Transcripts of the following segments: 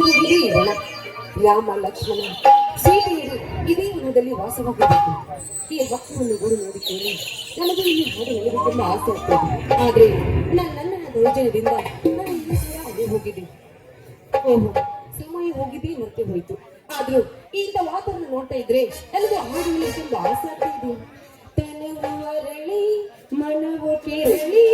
ಇದೇ ವನ. ರಾಮ ಲಕ್ಷ್ಮಣ ಸೀತೆಯರು ಇದೇ ವನದಲ್ಲಿ ವಾಸವಾಗಿರಬೇಕು. ಈ ಭಕ್ತರನ್ನು ಗೂಡು ನೋಡಿ ಕೇಳಿ ನನಗೆ ಇಲ್ಲಿ ಹಾಡು ಹೇಳಬೇಕೆಂಬ ಆಸೆ ಆಗ್ತದೆ. ಆದ್ರೆ ನನ್ನ ದೌರ್ಜನ್ಯದಿಂದ ನಾನು ಇಲ್ಲಿ ಕೂಡ ಅದೇ ಹೋಗಿದ್ದೆ. ಓಹೋ, ಸಮಯ ಹೋಗಿದ್ದೆ ಮತ್ತೆ ಹೋಯ್ತು. ಆದ್ರೂ ಇಂಥ ವಾತಾವರಣ ನೋಡ್ತಾ ಇದ್ರೆ ನನಗೆ ಹಾಡು ಹೇಳಬೇಕೆಂಬ ಆಸೆ ಆಗ್ತಾ ಇದೆ. ತನವು ಅರಳಿ ಮನವು ಕೇರಳಿ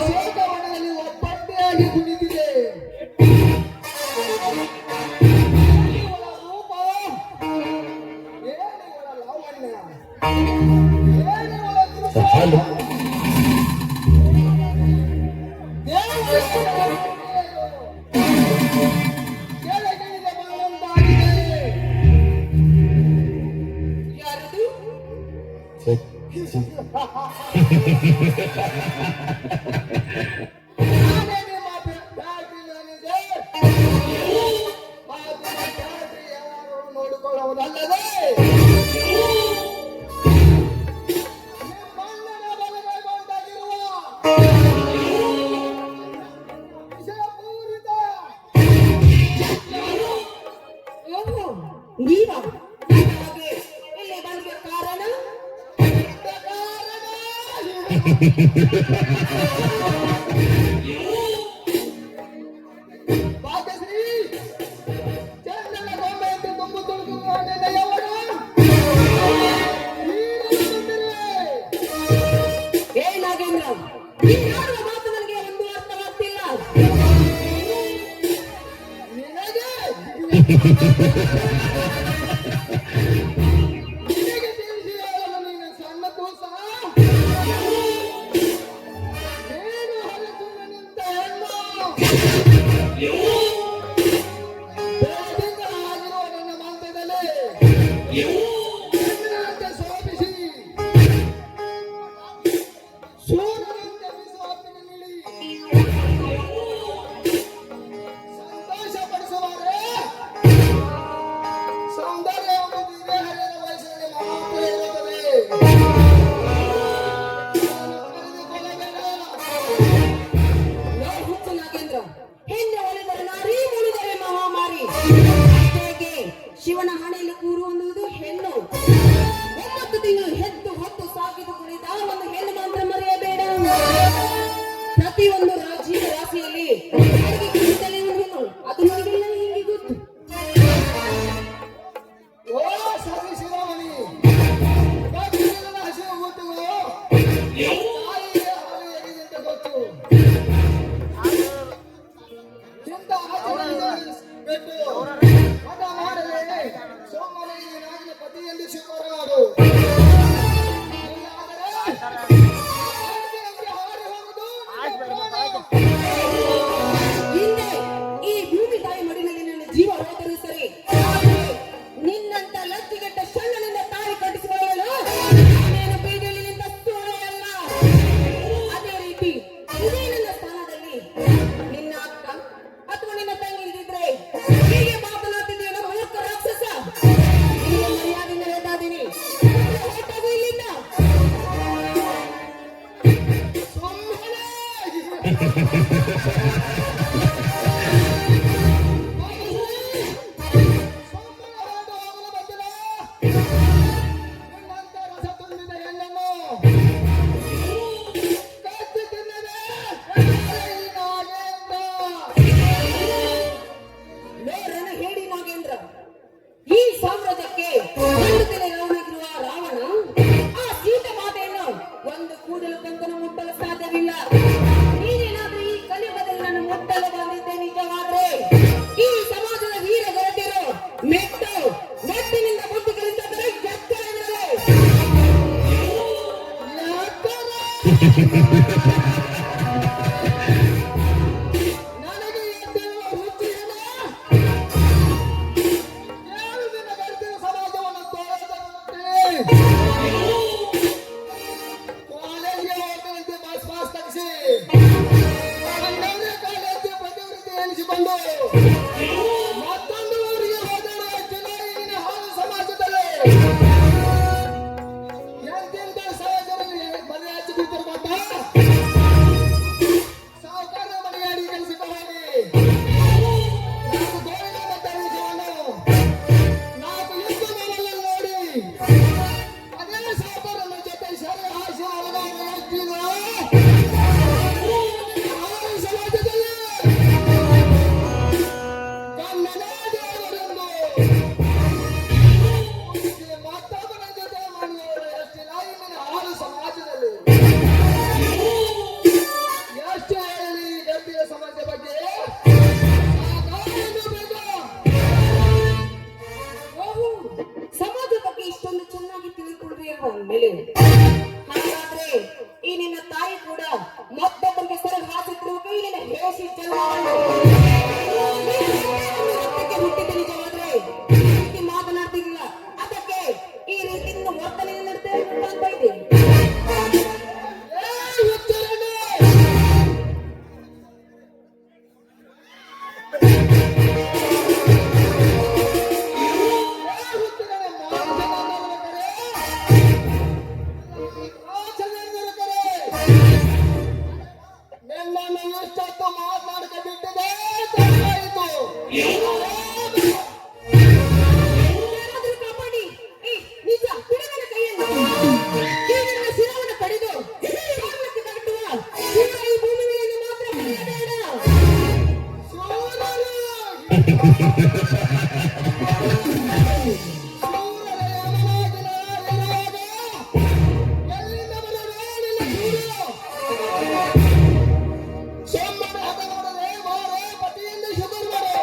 ಶೇಖವನದಲ್ಲಿ ಒಬ್ಬಂಟಿಯಾಗಿ ಕುಳಿತಿದೆ. ರೂಪ ಏನಿವಳ ಲಾವಣ್ಯ, ಏನಿವಳ ಕೆಳಗಿಳಿದ ಬಾಳಂತಾಗಿದೆ. ಯಾರದು? ನಾನೇನೇ ಮಾತು ಬ್ಯಾಟ್ರಿಯಲ್ಲಿದೆ. ಮಾತಿನ ಬ್ಯಾಟ್ರಿ ಯಾರು ನೋಡಿಕೊಳ್ಳುವುದಲ್ಲದೆ ನಿಮ್ಮಣ್ಣನ ಬಲಗೈಗೊಂಡಾಗಿರುವ ವಿಷಪೂರಿತ ನೀವ ಇಲ್ಲಿ ಬಂದ ಕಾರಣ ಭಾಗ್ಯಶ್ರೀ ಚಂದನ ಗೊಂಬೆ ಅಂತ ತುಂಬು ತುಳುಕುವ ನೆನೆಯವನು ಏ ನಾಗೇಂದ್ರ, ನೀನಾಡುವ ಮಾತು ನನಗೆ ಒಂದು ಅರ್ಥವಾಗ್ತಿಲ್ಲ. ನಿನಗೆ ತಿಳಿಸಿ ಹೇಳಲು ನೀನು ಸಣ್ಣ ಕೂಸ. ಏನು ಹೊಲಸುಮ್ಮ ನಿಂತ ಹೆಣ್ಣು. ಬೆಳದಿಂಗಳ ಆಗಿರುವ ನನ್ನ ಮಂತ್ರದಲ್ಲಿ ಚಂದ್ರನಂತೆ ಶೋಭಿಸಿ ಸೂರ್ಯನಂತೆ ಬಿಸುವ ಹೊತ್ತಿನಲ್ಲಿ ಸಂತೋಷ ಪಡಿಸುವವರೇ. ಸೌಂದರ್ಯ ಎಂಬುದು ಇದೇ ಹರಿಯದ ವಯಸ್ಸಿನಲ್ಲಿ ಮಾತು ಹೇಳುತ್ತದೆ. ಹುಚ್ಚು ನಾಗೇಂದ್ರ, ಹೆಣ್ಣೆ ಒಲಿದರೆ ನಾರಿ, ಉಳಿದರೆ ಮಹಾಮಾರಿ. ಹೇಗೆ ಶಿವನ ಹಣೆಯಲ್ಲಿ ಕೂರು ಅನ್ನುವುದು ಹೆಣ್ಣು. 9 ತಿಂಗಳು ಹೆತ್ತು ಹೊತ್ತು ಸಾಕಿದು ಕುಳಿತ ಒಂದು ಹೆಣ್ಣು ಮಾತ್ರ ಮರೆಯಬೇಡ. ಪ್ರತಿಯೊಂದು ಜೀವ ರಾಶಿಯಲ್ಲಿ ಅಡಿಗೆ ಕುಳಿತಲೇ ಒಂದು ಹೆಣ್ಣು. ಅದು ನನಗೆಲ್ಲ ಹಿಂಗೆ ಗೊತ್ತು. ಓ ಸರಿ ಶಿರೋಮಣಿ, ಭಕ್ತಿಗಳ ಹಸಿವು ಗೊತ್ತುಗಳು ತಾಯಿಗೆ ಹಾಲು ಎರೆದಂತೆ ಗೊತ್ತು. ಇಂಥ ಆಚರಣೆಗೆ ಬಿಟ್ಟು ಹಠ ಮಾಡಲೇ ಸೋಮನೆ ನಾಗಿನ ಪತಿಯಲ್ಲಿ ಶಿವರಾಡು. ಇಲ್ಲಾದರೆ ಅಡುಗೆಯಲ್ಲಿ ಹಾರಿ ಹೋಗುವುದು ಹಿಂದೆ ಈ ಭೂಮಿ ತಾಯಿ ಮಡಿನಲ್ಲಿ ನನ್ನ ಜೀವ ಹೋದರೂ ಸರಿ, ಆದರೆ ನಿನ್ನಂತ ಲತ್ತಿಗೆಟ್ಟ ಶಣ್ಣನಿಂದ ತಾಳಿ ಕಟ್ಟಿಸಿಕೊಳ್ಳಲು ನಾನೇನು ಬೀದಿಯಲ್ಲಿ ನಿಂತ ಸೂಳೆಯಲ್ಲ. ಅದೇ ರೀತಿ ಇದೇ ನನ್ನ ಸ್ಥಾನದಲ್ಲಿ ನಿನ್ನ ಅಕ್ಕ ಅಥವಾ ನಿನ್ನ ತಂಗಿ ಇದ್ದಿದ್ರೆ ಹೀಗೆ ಮಾತನಾಡ್ತಿದ್ದೀನೋ ಮೂರ್ಖ ರಾಕ್ಷಸ. ನಿನ್ನ ಮರ್ಯಾದೆಯಿಂದ ಹೇಳ್ತಾ ಇದ್ದೀನಿ, ಹೊರಟಾಗು ಇಲ್ಲಿಂದ. ಸುಮ್ಮನೆ ನೇರನ ಹೇಳಿ ನಾಗೇಂದ್ರ, ಈ ಸಾಮ್ರಾಜ್ಯಕ್ಕೆ ಒಂದು ತಲೆ ರಾವಣಾಗಿರುವ ರಾವಣ ಆ ಸೀತೆ ಮಾತೆಯನ್ನು ಒಂದು ಕೂದಲು ಕಂಕನು ಮುಟ್ಟಲು ಸಾಧ್ಯವಿಲ್ಲ. ನೀನೇನಾದ್ರೂ ಈ ಕಲಿಯುಗದಲ್ಲಿ ನನ್ನ ಮುಟ್ಟಲು ಬಂದಿದ್ದೆ ನಿಜವಾದ್ರೆ ಈ ಸಮಾಜದ ವೀರ ಗರತಿಯರು ಮೆಟ್ಟಿನಿಂದ ಬುದ್ಧಿ ಕಲಿತಂದರೆ ಎತ್ತರವಿರಲಿ. ನನಗೆ ಎದ್ದಿರುವ ವೃತ್ತಿಯನ್ನು ಏಳು ದಿನ ಗರ್ಭಿಣಿ ಸಮಾಜವನ್ನು ತೋರಿಸುತ್ತೆ. ಕಾಲೇಜಿಗೆ ಹೋಗುವಂತೆ ಪಾಸ್ ತೆಗೆಸಿ ಹನ್ನೆರಡನೇ ಕಾಲೇಜಿಗೆ ಪ್ರತಿವೃತ್ತಿ ಎನಿಸಿಕೊಂಡು ಮತ್ತೊಂದು ಊರಿಗೆ ಹೋದರೆ ಚುನಾಯಿನ ಹಾಲು ಸಮಾಜದಲ್ಲಿ ಎಂತೆಂಥ ಸಹಜರಿಗೆ ಮನೆ ಹಚ್ಚಿ ಬಿದ್ದರು ಗೊತ್ತಾ? ಸಾವುಕಾರ ಮನೆಯಾಡಿ ಕೆಲಸಕ್ಕೆ ಹೋಗಿ ನಾಲ್ಕು ಗೋವಿಂದ ತರಿಸಿಕೊಂಡು ನಾಲ್ಕು ಯುದ್ಧ ಮನೆಯಲ್ಲಿ ನೋಡಿ ಅದೇ ಸಾವುಕಾರನ ಜೊತೆ ಸರಿ ಹಾಸಿ ಅಲಗಾರ ಎಷ್ಟಿದೆ ಹಾಲು ಸಮಾಜದಲ್ಲಿ ಕನ್ನಡೇ ದೇವರೆಂದು ಮತ್ತೊಬ್ಬರ ಜೊತೆ ಮಾಡುವವರು ಎಷ್ಟಿಲ್ಲ ಇಲ್ಲಿನ ಹಾಲು ಸಮಾಜದಲ್ಲಿ. ಎಷ್ಟು ಹೇಳಲಿ ಈ ಗರ್ಭಿಣಿಯ ಸಮಸ್ಯೆ ಬಗ್ಗೆ? ಸಾಕಾಗಿದ್ದು ಬೇಗ. ಓಹೋ, ಸಮಾಜ ಬಗ್ಗೆ ಇಷ್ಟೊಂದು ಚೆನ್ನಾಗಿ ತಿಳಿದುಕೊಂಡ್ರಿ ಅಂದ್ಮೇಲೆ ಹಾಗಾದ್ರೆ ಈ ನಿನ್ನ ತಾಯಿ ಕೂಡ ಮತ್ತೊಬ್ಬರಿಗೆ ಸರಿ ಹಾಸುತ್ತಿರುವಾಗ ಈ ನಿನ್ನ ಹೇಸಿ ಹುಟ್ಟಿದ ನಿಜವಾದ್ರೆ ಈ ರೀತಿ ಮಾತನಾಡ್ತಿರ್ಲಿಲ್ಲ. ಅದಕ್ಕೆ ಈ ರೀತಿ ನಿನ್ನ ವರ್ತನೆ ನಡ್ತೇವೆ ಅಂತ ಇದೆ. ಏ ಹುಚ್ಚರಣ್ಣೆ! ನಿನ್ನನ್ನು ಇಷ್ಟೊತ್ತು ಮಾತನಾಡಕ ಬಿಟ್ಟಿದೆ ತಪ್ಪಾಯಿತು. ಯಾರಾದ್ರೂ ಕಾಪಾಡಿ. ಏ, ನಿಜ ಬಿಡಗನ ಕೈಯನ್ನು ಈ ನನ್ನ ಶಿರವನ್ನು ಕಡಿದು ಕಾರಣಕ್ಕೆ ತಗಟ್ಟುವ ಶಿವ ಈ ಭೂಮಿ ಮೇಲೆ ಮಾತ್ರ ಬರಬೇಡ. ಶೂರರು! ಶೂರರ ಯಮನಾಗಿನ ಇರುವಾಗ ಎಲ್ಲಿಂದ ಬರಲೇ ನಿನ್ನ ಶೂರು? ಸೋಮನ ಹಠ ನೋಡದೆ ಮಾರೇ ಪತಿಯಿಂದ ಶುಗರ್ ಮಾಡು.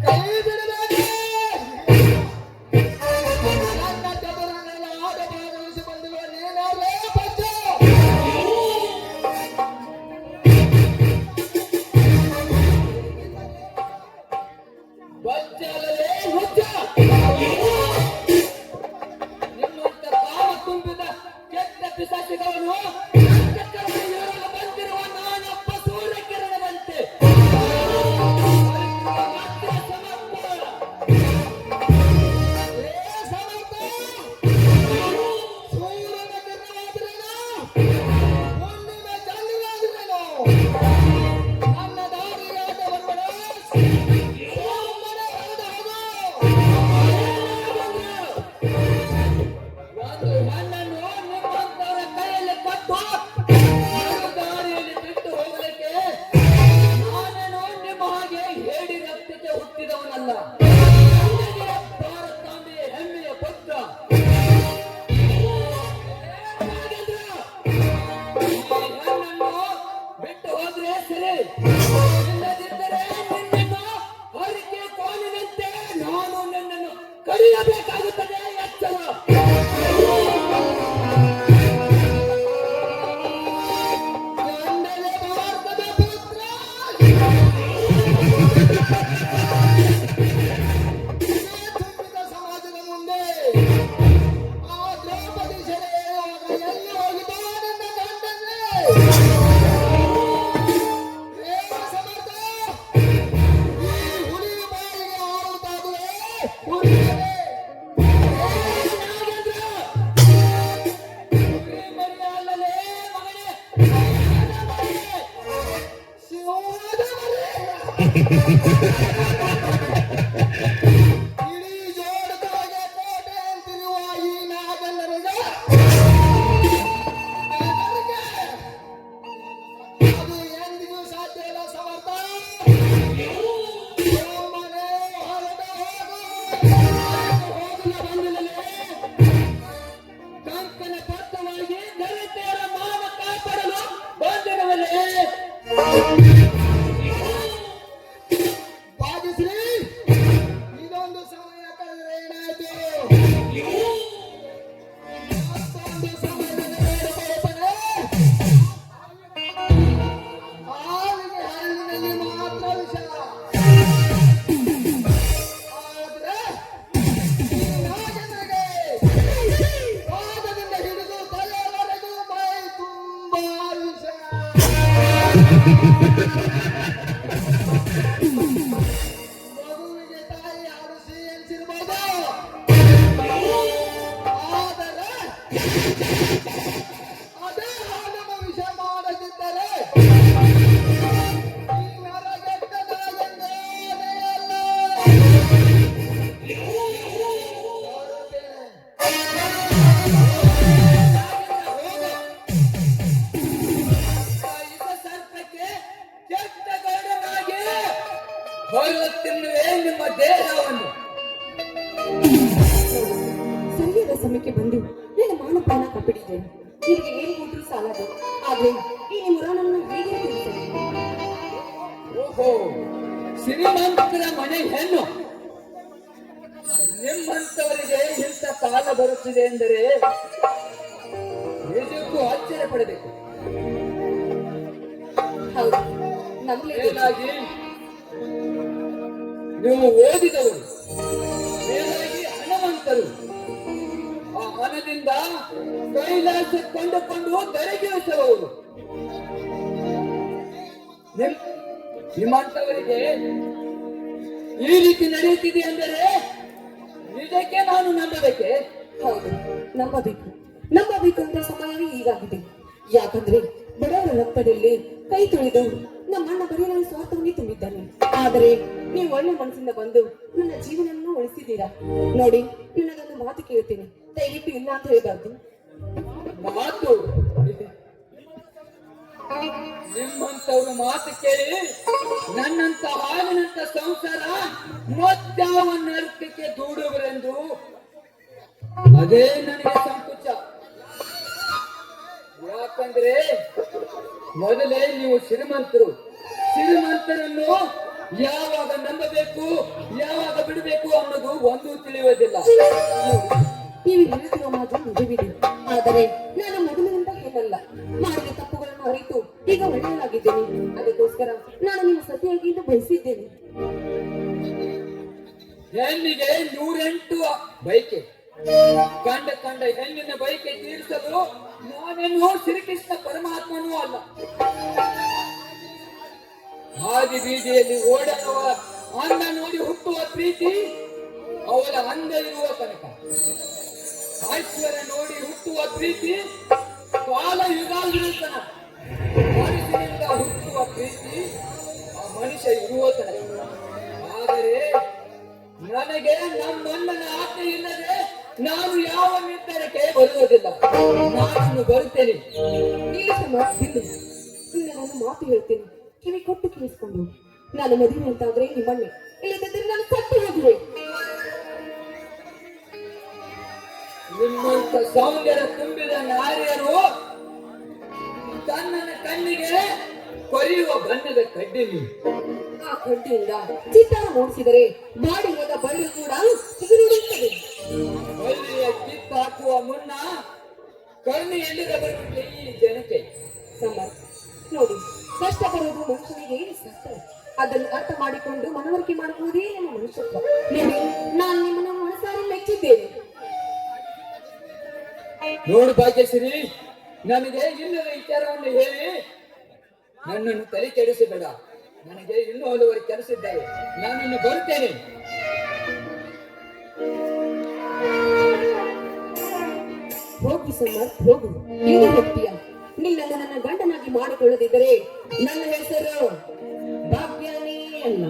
ಕೈ ಬಿಡಬೇಡಿ. ನನ್ನ ಚದುರನೆಲ್ಲ ಆಟ ಭಾಗವಹಿಸಿಕೊಂಡಿರುವ ನೀನಾರೇ ಪದ್ದು. ಬಚ್ಚಲೇ ಹುಚ್ಚ. ನಿಮ್ಮಂತ ಕಾಮ ತುಂಬಿದ ಕೆಟ್ಟ ಪಿಶಾಚಿಗಳನ್ನು ಬಂದಿರುವ ನಾನೊಬ್ಬ ಸೂರ್ಯಕಿರಣವಂತೆ ಮಾತ್ರ ಸಮರ್ಥ. ಲೇ ಸಮರ್ಥ! ಸೂರ್ಯನ ಕಿರಣವಾದ್ರೇನು? ಹುಣ್ಣಿಮೆ ಚಂದ್ರನಾದ್ರೇನು? ನನ್ನ ದಾರಿಯಾದ ಬರುವಳು ಸೋಮನ ಹೊರದ ಹಗಲು. ಒಂದು ಮಣ್ಣನ್ನು ನಿಮ್ಮಂತವರ ಕೈಯಲ್ಲಿ ಕೊಟ್ಟು ಮರು ದಾರಿಯಲ್ಲಿ ಬಿಟ್ಟು ಹೋಗಲಿಕ್ಕೆ ನಾನೇನು ನಿಮ್ಮ ಹಾಗೆ ಹೇಡಿ ರಕ್ತಕ್ಕೆ ಹುಟ್ಟಿದವನಲ್ಲ. ತಂದೆಗೆ ಭಾರತಾಂಬೆಯ ಹೆಮ್ಮೆಯ ಪುತ್ರ. ನಾಗೇಂದ್ರ, ಈ ಹೆಣ್ಣನ್ನು ಬಿಟ್ಟು ಹೋದ್ರೆ ಸರಿ, ಇಲ್ಲದಿದ್ದರೆ ನಿನ್ನನ್ನು ಹರಿಕೆ ಕೋಲಿನಂತೆ ನಾನು ನನ್ನನ್ನು ಕಡಿಯಬೇಕಾಗುತ್ತದೆ. ಎಚ್ಚರ! ಇಡೀ ಜೋಡದೊಳಗೆ ಕೋಟೆ ಅಂತಿರುವ ಈ ನಾಗಣ್ಣನಿಗೆ ಅದು ಎಂದಿಗೂ ಸಾಧ್ಯ ಇಲ್ಲ ಸಮರ್ಥ. ಒಮ್ಮನೆ ಹೊರಟ ಹೋಗಲು ಬಂದಿರಲಿ. ಕಂಕಣ ಬದ್ಧವಾಗಿ ದಲಿತರ ಮಾನ ಕಾಪಾಡಲು ಬಂದಿರುವಲೇ. ಭಾಗ್ಯಶ್ರೀ, ಇದೊಂದು ಸಮಯ ಕಳೆದರೆ ಏನಾಯ್ತು? ಮತ್ತೊಂದು ಸಮಯದಲ್ಲಿ ಬೇಡಿಕೊಳ್ಳುತ್ತೇನೆ. ಹಾಲಿಗೆ ಹರಳಿನಲ್ಲಿ ಮಾತ್ರ ವಿಷ. ಆದ್ರೆ ಈ ನಾಗನಿಗೆ ಪಾದದಿಂದ ಹಿಡಿದು ತಲೆಯವರೆಗೂ ಮೈ ತುಂಬಾ ವಿಷ. ಮಗುವಿಗೆ ತಾಯಿ ಆಡಿಸಿ ಎನ್ಸಿರ್ಬೋದು. ಆದರೆ ಅದೇ ಹಾಲನ್ನು ವಿಷ ಮಾಡದಿದ್ದರೆ ಈ ನರಗೆಟ್ಟ ನಾಗಂದೇ ಅಲ್ಲ. ಸರ್ಪಕ್ಕೆ ಕೆಟ್ಟ ಗೌಡನಾಗಿ ಹೊರತಿನ್ನುವೆ ನಿಮ್ಮ ದೇಹವನ್ನು. ಸರಿಯಾದ ಸಮಯಕ್ಕೆ ಬಂದು ನನ್ನ ಮಾನಪಾನ ಕಪ್ಪಿಡಿದ್ದೇನೆ. ನಿನಗೆ ಏನು ಕೊಟ್ಟರು ಸಾಲದು. ಆದ್ರೆ ಈ ಮುರಾನನ್ನು ಹೇಗೆ ತಿಳಿಸಲಿ? ಓಹೋ, ಶ್ರೀಮಂತರ ಮನೆ ಹೆಣ್ಣು. ನಿಮ್ಮಂತವರಿಗೆ ಇಂಥ ಕಾಲ ಬರುತ್ತಿದೆ ಎಂದರೆ ನಿಜಕ್ಕೂ ಆಶ್ಚರ್ಯ ಪಡಬೇಕು. ಹೌದು, ನಮ್ಗೆ ಮೇಲಾಗಿ ನೀವು ಓದಿದವರು, ಮೇಲಾಗಿ ಹಣವಂತರು. ಆ ಹಣದಿಂದ ಕೈಲಾಸ ಕೊಂಡುಕೊಂಡು ದರಗಿಳಿಸುವವರು. ನಿಮ್ಮಂತವರಿಗೆ ಈ ರೀತಿ ನಡೆಯುತ್ತಿದೆ ಎಂದರೆ ನಿಜಕ್ಕೆ ನಾನು ನಂಬಬೇಕೆ? ಹೌದು, ನಂಬಬೇಕು ಅಂತ ಸಮಯವೇ ಈಗಾಗಿದೆ. ಯಾಕಂದ್ರೆ ಬಡವರ ರಕ್ತದಲ್ಲಿ ಕೈ ತೊಳೆದು ನಮ್ಮಣ್ಣ ಬರೀ ನನ್ನ ಸ್ವಾರ್ಥವನ್ನೇ ತುಂಬಿದ್ದಾನೆ. ಆದರೆ ನೀವು ಒಳ್ಳೆ ಮನಸ್ಸಿಂದ ಬಂದು ನನ್ನ ಜೀವನವನ್ನು ಉಳಿಸಿದ್ದೀರಾ. ನೋಡಿ, ನಿನ್ನದೊಂದು ಮಾತು ಕೇಳ್ತೀನಿ, ದಯವಿಟ್ಟು ಇಲ್ಲ ಅಂತ ಹೇಳ್ಬಾರ್ದು. ಮಾತು ನಿಮ್ಮಂತವ್ರ ಮಾತು ಕೇಳಿ ನನ್ನಂತ ಹಾಲಿನಂತ ಸಂಸಾರ ಮತ್ತಾವ ನರಕಕ್ಕೆ ದೂಡುವರೆಂದು ಅದೇ ನನಗೆ ಸಂಕುಚ. ಯಾಕಂದ್ರೆ ಮೊದಲೇ ನೀವು ಶ್ರೀಮಂತರನ್ನು ಯಾವಾಗ ನಂಬಬೇಕು ಯಾವಾಗ ಬಿಡಬೇಕು ಅನ್ನೋದು ಒಂದು ತಿಳಿಯೋದಿಲ್ಲ. ನೀವು ಹೇಳುತ್ತಿರುವ ಮಾತು ನಿಜವಿದೆ. ಆದರೆ ನಾನು ಮೊದಲಿನಿಂದ ಹೇಳಲ್ಲ, ಮಾಡಿದ ತಪ್ಪುಗಳನ್ನು ಅರಿತು ಈಗ ಒಳ್ಳೆಯದಾಗಿದ್ದೇನೆ. ಅದಕ್ಕೋಸ್ಕರ ನಾನು ನಿಮ್ಮ ಸತಿಯಾಗಿ ಬಯಸಿದ್ದೇನೆ. ಹೆಣ್ಣಿಗೆ 108 ಬೈಕೆ. ಕಂಡ ಹೆಣ್ಣಿನ ಬೈಕೆ ತೀರಿಸಲು ನಾನೇನು ಶ್ರೀಕೃಷ್ಣ ಪರಮಾತ್ಮನೂ ಅಲ್ಲ. ಹಾದಿ ಬೀದಿಯಲ್ಲಿ ಓಡಾಡುವ ಅಂದ ನೋಡಿ ಹುಟ್ಟುವ ಪ್ರೀತಿ ಅವಳ ಅಂದ ಇರುವ ತನಕ. ಐಶ್ವರ್ಯ ನೋಡಿ ಹುಟ್ಟುವ ಪ್ರೀತಿ ಕಾಲ ಯುಗಾಗಿರುವ ತನಕ. ಮನುಷ್ಯನಿಂದ ಹುಟ್ಟುವ ಪ್ರೀತಿ ಆ ಮನುಷ್ಯ ಇರುವ ತನಕ. ಆದರೆ ನನಗೆ ನಮ್ಮಣ್ಣನ ಆಜ್ಞೆ ಇಲ್ಲದೆ ನಾನು ಯಾವ ನಿರ್ಧಾರಕ್ಕೆ ಬರುವುದಿಲ್ಲ. ನಾನು ಬರುತ್ತೇನೆ. ನಾನು ಮಾತು ಹೇಳ್ತೇನೆ, ಕಿವಿ ಕೊಟ್ಟು ಕೇಳಿಸ್ಕೊಂಡು. ನಾನು ಮದುವೆ ಅಂತಾದ್ರೆ ನಿಮ್ಮಣ್ಣೆ, ಇಲ್ಲದಿದ್ದರೆ ನಾನು ಸತ್ತು ಹೋಗುವೆ. ನಿಮ್ಮಂತ ಸೌಂದರ್ಯ ತುಂಬಿದ ನಾರಿಯರು ತನ್ನ ಕಣ್ಣಿಗೆ ಕೊರೆಯುವ ಬಣ್ಣದ ಕಡ್ಡಿ ನೀವು. ಆ ಕಡ್ಡಿಯಿಂದ ಚಿತ್ತಾರ ಮೂಡಿಸಿದರೆ ಬಾಡಿ ಹೋದ ಬಳ್ಳಿ ಕೂಡ ಸಿಗುನುಡಿಯುತ್ತದೆ. ಬಳ್ಳಿಯ ಕಿತ್ತಾಕುವ ಮುನ್ನ ಕರ್ಣಿಯಲ್ಲಿರಬೇಕು ಈ ಜನತೆ. ಸಮರ್, ನೋಡಿ, ಕಷ್ಟ ಬರುವುದು ಮನುಷ್ಯನಿಗೆ ಸತ್ಯ. ಅದನ್ನು ಅರ್ಥ ಮಾಡಿಕೊಂಡು ಮನವರಿಕೆ ಮಾಡುವುದೇ ನಮ್ಮ ಮನುಷ್ಯತ್ವ. ನೋಡಿ, ನಾನು ನಿಮ್ಮನ್ನು ಮನಸಾರಿ ಮೆಚ್ಚಿದ್ದೇನೆ. ನೋಡು ಭಾಗ್ಯಶ್ರೀ, ನನಗೆ ಇಲ್ಲದ ವಿಚಾರವನ್ನು ಹೇಳಿ ನನ್ನನ್ನು ತಲೆ ಕೆಡಿಸಬೇಡ. ನನಗೆ ಇನ್ನೂ ಹಲವಾರು ಕೆಲಸ ಇದ್ದಾವೆ. ನಾನಿನ್ನು ಬರುತ್ತೇನೆ. ಹೋಗು ಸಮರ್, ಹೋಗು. ಏನು ಹೋಗ್ತೀಯ? ನಿನ್ನನ್ನು ನನ್ನ ಗಂಡನಾಗಿ ಮಾಡಿಕೊಳ್ಳದಿದ್ದರೆ ನನ್ನ ಹೆಸರು ಭಾಗ್ಯನೇ ಅಲ್ಲ.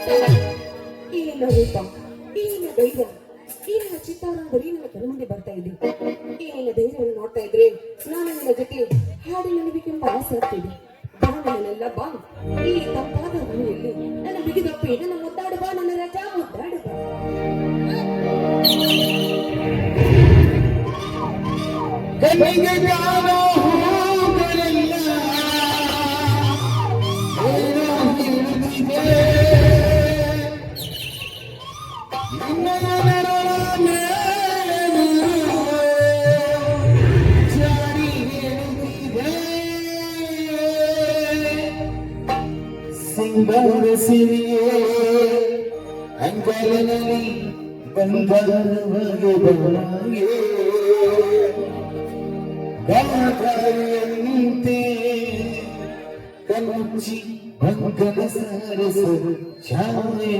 ಈ ನಿನ್ನ ರೂಪ, ಈ ನಿನ್ನ ಧೈರ್ಯ, ಈ ನಿನ್ನ ಚಿತ್ತಾರ ಬರೀ ನನ್ನ ಕಣ್ಮುಂದೆ ಬರ್ತಾ ಇದೆ. ಈ ನಿನ್ನ ಧೈರ್ಯವನ್ನು ನೋಡ್ತಾ ಇದ್ರೆ ನಾನು ನಿನ್ನ ಜೊತೆ ಹಾಡಿ ನನಬೇಕೆಂಬ ಆಸೆ ಆಗ್ತಿದೆ. ಬಾ ನನ್ನೆಲ್ಲ ಬಾ, ಈ ತಂಪಾದ ಮನೆಯಲ್ಲಿ ನನ್ನ ಬಿಗಿದಪ್ಪಿ, ನನ್ನ ಮುದ್ದಾಡು ಬಾ, ನನ್ನ ರಜಾ ಮುದ್ದಾಡು ಬಾ. ಕಣ್ಣಿಗೆ ಕಾಣೋ ಹೂಗಳೆಲ್ಲ ಏನೋ ಹಿಡಿದಿದೆ. ನಿನ್ನ ಮೇಲೆ ಜಾರಿ ಎನ್ನುತ್ತಿದೆ. ಸಿಂಗಾರ ಸಿರಿಯೇ ಅಂಗಲನಲ್ಲಿ ಬಂಗಾರವಾಗಿ ಬದಲಾಗೆ ಗಾಯಂತೆ ಕಮುಚಿ ಬಂಗನ ಸರಸ ಛಾಯೆ.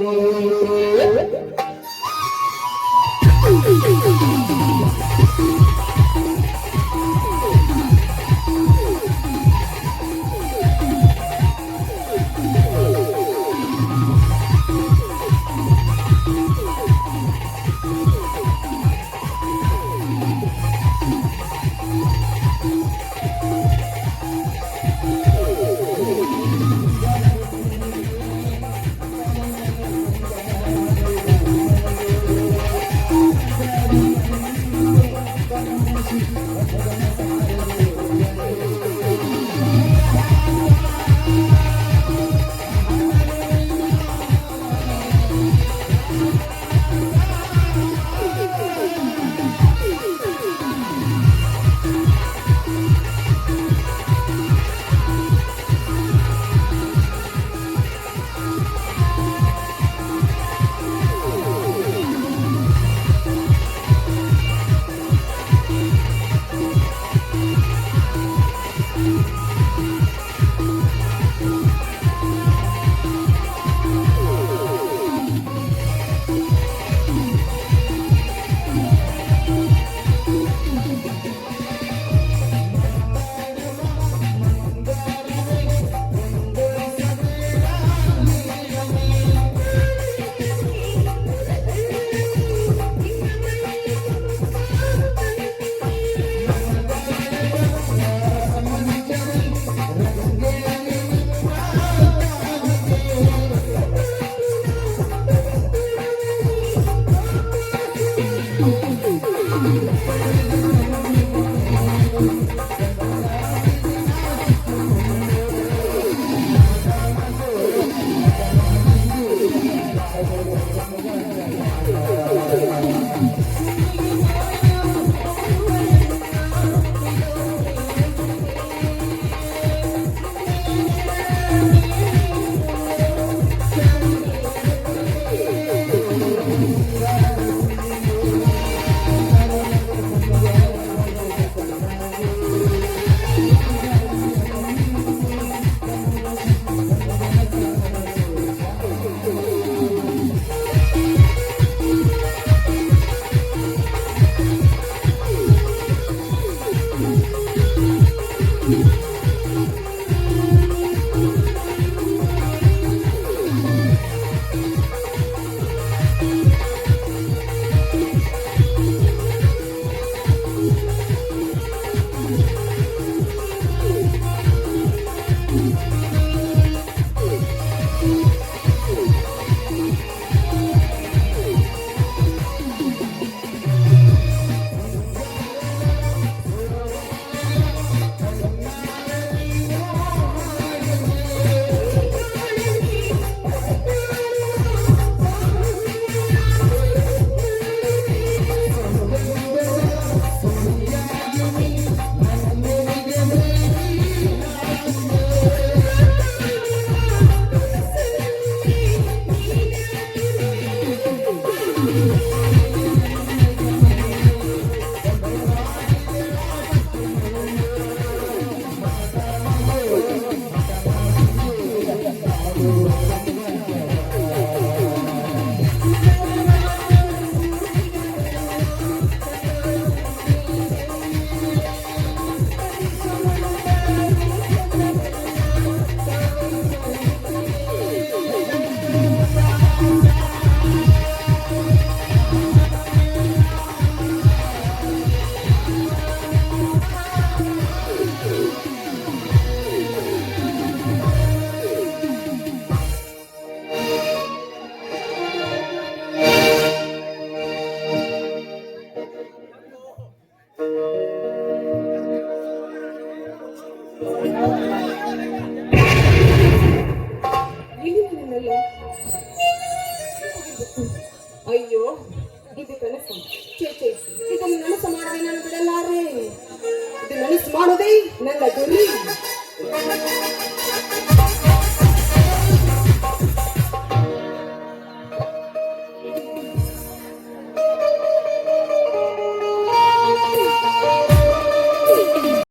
ಇಲ್ಲಿ ನಿನ್ನೆಲ್ಲ ಅಯ್ಯೋ ಇದು ಕನಸು. ಚೇಚೆ, ಇದನ್ನು ನನಸು ಮಾಡದೆ ನಾನು ಬಿಡಲಾರೆ. ಇದು ನನಸು ಮಾಡೋದೇ ನನ್ನ ಗುರಿ.